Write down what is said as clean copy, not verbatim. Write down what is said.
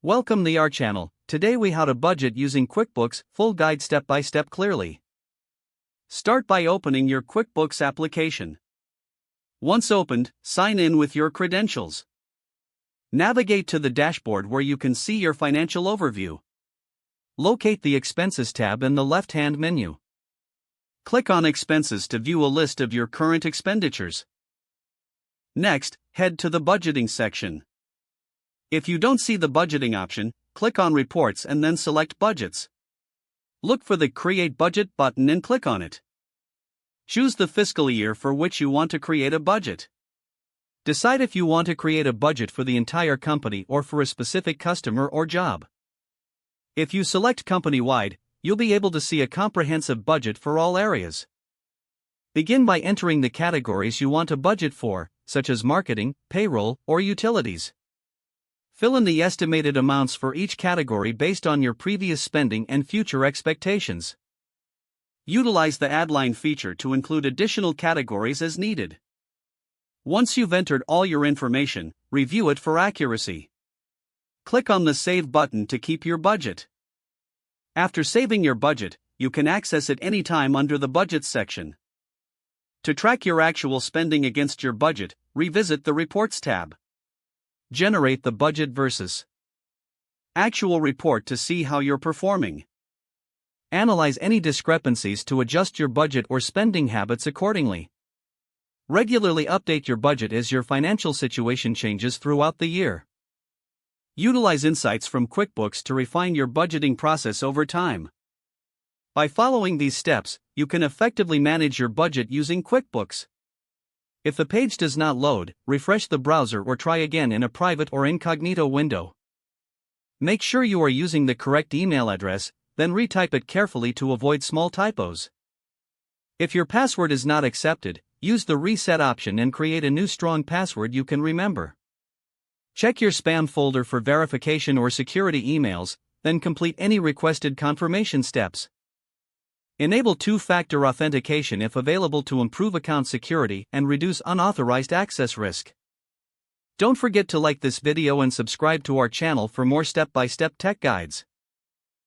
Welcome to our channel. Today we how to budget using QuickBooks, full guide step by step clearly. Start by opening your QuickBooks application. Once opened, sign in with your credentials. Navigate to the dashboard where you can see your financial overview. Locate the Expenses tab in the left-hand menu. Click on Expenses to view a list of your current expenditures. Next, head to the Budgeting section. If you don't see the budgeting option, click on Reports and then select Budgets. Look for the Create Budget button and click on it. Choose the fiscal year for which you want to create a budget. Decide if you want to create a budget for the entire company or for a specific customer or job. If you select company-wide, you'll be able to see a comprehensive budget for all areas. Begin by entering the categories you want to budget for, such as marketing, payroll, or utilities. Fill in the estimated amounts for each category based on your previous spending and future expectations. Utilize the Add Line feature to include additional categories as needed. Once you've entered all your information, review it for accuracy. Click on the Save button to keep your budget. After saving your budget, you can access it anytime under the Budgets section. To track your actual spending against your budget, revisit the Reports tab. Generate the budget versus actual report to see how you're performing. Analyze any discrepancies to adjust your budget or spending habits accordingly. Regularly update your budget as your financial situation changes throughout the year. Utilize insights from QuickBooks to refine your budgeting process over time. By following these steps, you can effectively manage your budget using QuickBooks. If the page does not load, refresh the browser or try again in a private or incognito window. Make sure you are using the correct email address, then retype it carefully to avoid small typos. If your password is not accepted, use the reset option and create a new strong password you can remember. Check your spam folder for verification or security emails, then complete any requested confirmation steps. Enable two-factor authentication if available to improve account security and reduce unauthorized access risk. Don't forget to like this video and subscribe to our channel for more step-by-step tech guides.